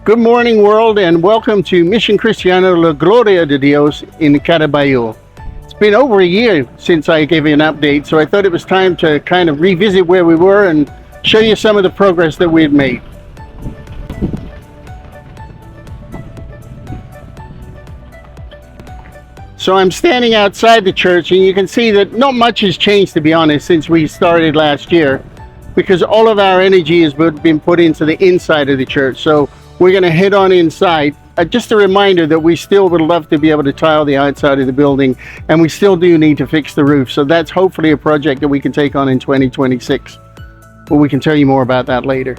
Good morning, world, and welcome to Mission Cristiano La Gloria de Dios in Carabayllo. It's been over a year since I gave you an update, so I thought it was time to kind of revisit where we were and show you some of the progress that we had made. So I'm standing outside the church, and you can see that not much has changed, to be honest, since we started last year, because all of our energy has been put into the inside of the church. So we're going to head on inside. Just a reminder that we still would love to be able to tile the outside of the building, and we still do need to fix the roof. So that's hopefully a project that we can take on in 2026. But we can tell you more about that later.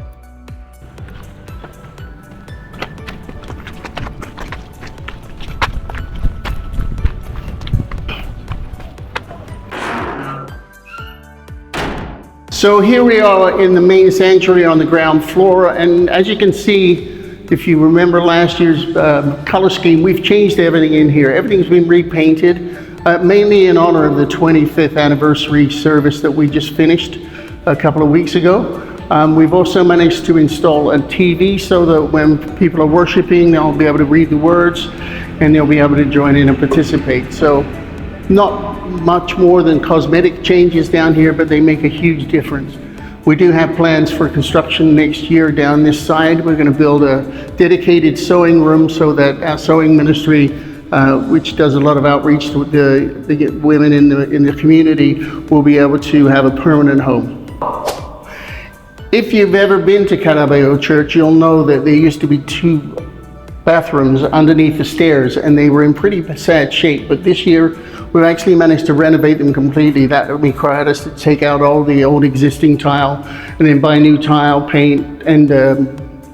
So here we are in the main sanctuary on the ground floor, and as you can see, if you remember last year's color scheme, we've changed everything in here. Everything's been repainted, mainly in honor of the 25th anniversary service that we just finished a couple of weeks ago. We've also managed to install a TV so that when people are worshiping, they'll be able to read the words and they'll be able to join in and participate. So not much more than cosmetic changes down here, but they make a huge difference. We do have plans for construction next year down this side. We're going to build a dedicated sewing room so that our sewing ministry, which does a lot of outreach to the women in the community, will be able to have a permanent home. If you've ever been to Carabayllo Church, you'll know that there used to be 2 bathrooms underneath the stairs, and they were in pretty sad shape. But this year, we've actually managed to renovate them completely. That required us to take out all the old existing tile and then buy new tile, paint, and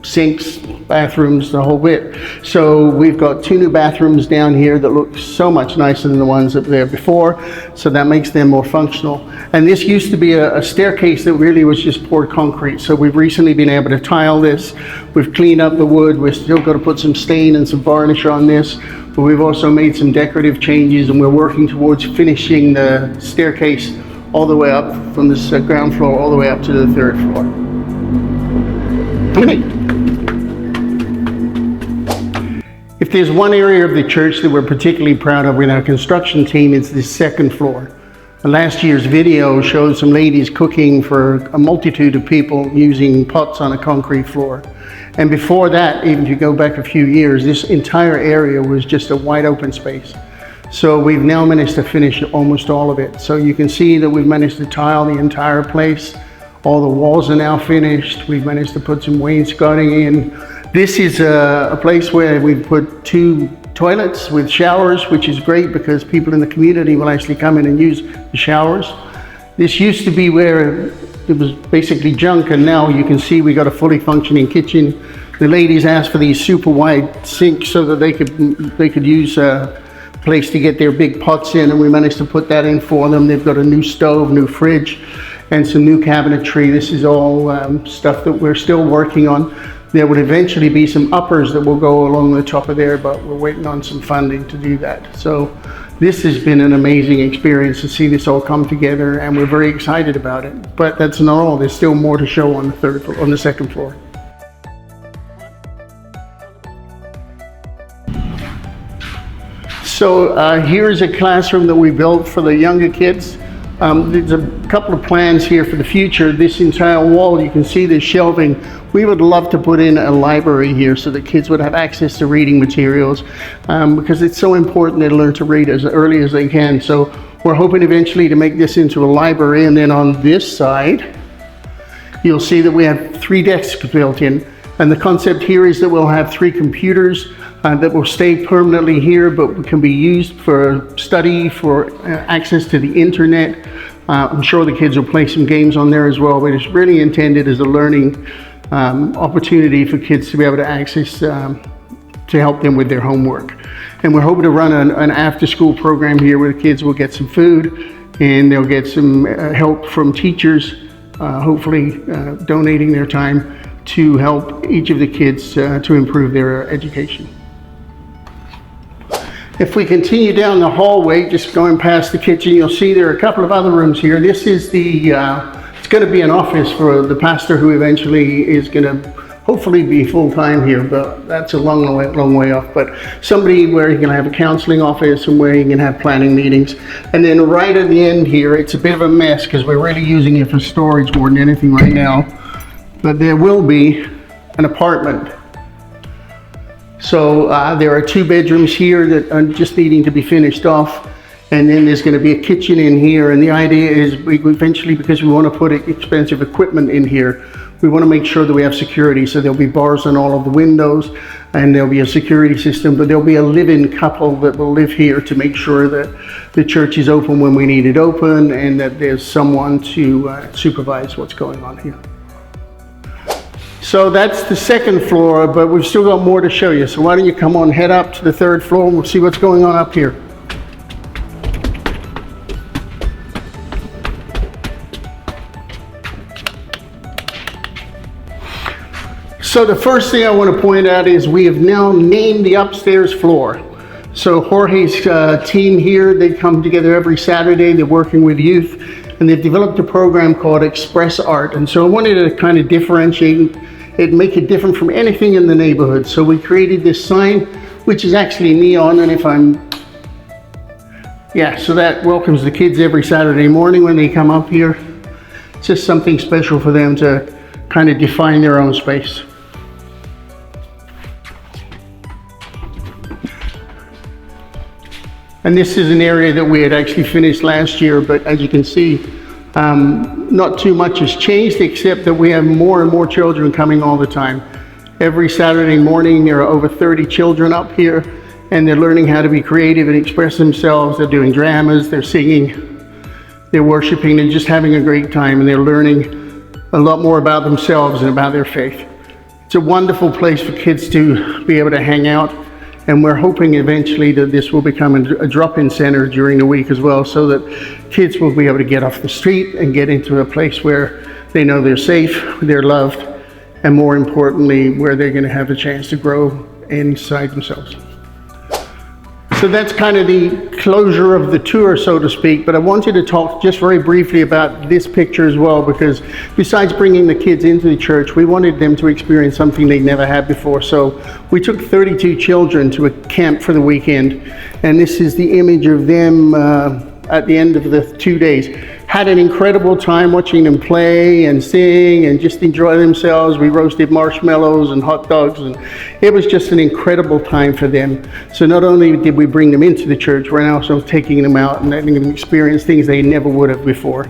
sinks, bathrooms, the whole bit. So we've got 2 new bathrooms down here that look so much nicer than the ones that were there before, so that makes them more functional. And this used to be a staircase that really was just poured concrete, so we've recently been able to tile this. We've cleaned up the wood. We're still going to put some stain and some varnish on this, but we've also made some decorative changes, and we're working towards finishing the staircase all the way up from this ground floor all the way up to the 3rd floor. If there's one area of the church that we're particularly proud of with our construction team, it's the 2nd floor. Last year's video showed some ladies cooking for a multitude of people using pots on a concrete floor. And before that, even if you go back a few years, this entire area was just a wide open space. So we've now managed to finish almost all of it. So you can see that we've managed to tile the entire place. All the walls are now finished. We've managed to put some wainscoting in. This is a place where we've put 2 toilets with showers, which is great because people in the community will actually come in and use the showers. This used to be where it was basically junk, and now you can see we got a fully functioning kitchen. The ladies asked for these super wide sinks so that they could use a place to get their big pots in, and we managed to put that in for them. They've got a new stove, new fridge, and some new cabinetry. This is all stuff that we're still working on. There would eventually be some uppers that will go along the top of there, but we're waiting on some funding to do that. So this has been an amazing experience to see this all come together, and we're very excited about it. But that's not all. There's still more to show on the 2nd floor. So here's a classroom that we built for the younger kids. There's a couple of plans here for the future. This entire wall, you can see the shelving. We would love to put in a library here so that kids would have access to reading materials, because it's so important they learn to read as early as they can. So we're hoping eventually to make this into a library. And then on this side, you'll see that we have 3 desks built in. And the concept here is that we'll have 3 computers that will stay permanently here, but can be used for study, for access to the internet. I'm sure the kids will play some games on there as well, but it's really intended as a learning opportunity for kids to be able to access to help them with their homework. And we're hoping to run an after-school program here where the kids will get some food and they'll get some help from teachers, hopefully donating their time to help each of the kids to improve their education. If we continue down the hallway, just going past the kitchen, you'll see there are a couple of other rooms here. This is it's going to be an office for the pastor who eventually is going to hopefully be full-time here, but that's a long way off. But somebody where you can have a counseling office and where you can have planning meetings. And then right at the end here, it's a bit of a mess because we're really using it for storage more than anything right now. But there will be an apartment. So there are 2 bedrooms here that are just needing to be finished off. And then there's going to be a kitchen in here. And the idea is we eventually, because we want to put expensive equipment in here, we want to make sure that we have security. So there'll be bars on all of the windows and there'll be a security system, but there'll be a live-in couple that will live here to make sure that the church is open when we need it open and that there's someone to supervise what's going on here. So that's the 2nd floor, but we've still got more to show you. So why don't you come on, head up to the 3rd floor and we'll see what's going on up here. So the first thing I want to point out is we have now named the upstairs floor. So Jorge's team here, they come together every Saturday, they're working with youth, and they've developed a program called Express Art. And so I wanted to kind of differentiate it, make it different from anything in the neighborhood. So we created this sign, which is actually neon, and so that welcomes the kids every Saturday morning when they come up here. It's just something special for them to kind of define their own space. And this is an area that we had actually finished last year, but as you can see, not too much has changed except that we have more and more children coming all the time. Every Saturday morning, there are over 30 children up here, and they're learning how to be creative and express themselves. They're doing dramas, they're singing, they're worshiping, and just having a great time, and they're learning a lot more about themselves and about their faith. It's a wonderful place for kids to be able to hang out. And we're hoping eventually that this will become a drop-in center during the week as well, so that kids will be able to get off the street and get into a place where they know they're safe, they're loved, and more importantly, where they're going to have a chance to grow inside themselves. So that's kind of the closure of the tour, so to speak, but I wanted to talk just very briefly about this picture as well, because besides bringing the kids into the church, we wanted them to experience something they never had before. So we took 32 children to a camp for the weekend, and this is the image of them at the end of the 2 days. Had an incredible time watching them play and sing and just enjoy themselves. We roasted marshmallows and hot dogs, and it was just an incredible time for them. So not only did we bring them into the church, we're also taking them out and letting them experience things they never would have before.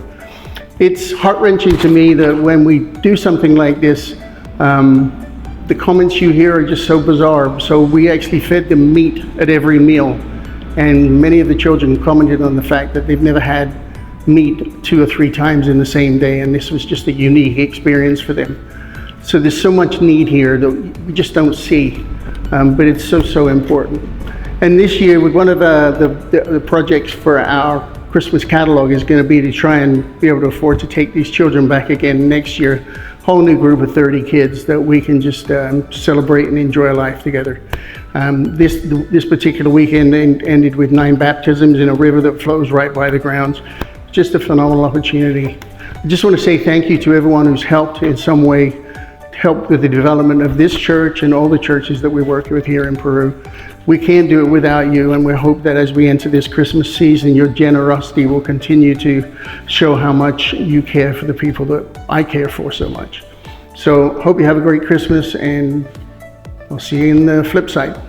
It's heart-wrenching to me that when we do something like this, the comments you hear are just so bizarre. So we actually fed them meat at every meal, and many of the children commented on the fact that they've never had meet 2 or 3 times in the same day, and this was just a unique experience for them. So there's so much need here that we just don't see, but it's so important. And this year, with one of the projects for our Christmas catalog is going to be to try and be able to afford to take these children back again next year. Whole new group of 30 kids that we can just celebrate and enjoy life together. This particular weekend ended with 9 baptisms in a river that flows right by the grounds. Just a phenomenal opportunity. I just want to say thank you to everyone who's helped in some way, helped with the development of this church and all the churches that we work with here in Peru. We can't do it without you, and we hope that as we enter this Christmas season, your generosity will continue to show how much you care for the people that I care for so much. So hope you have a great Christmas, and I'll see you in the flip side.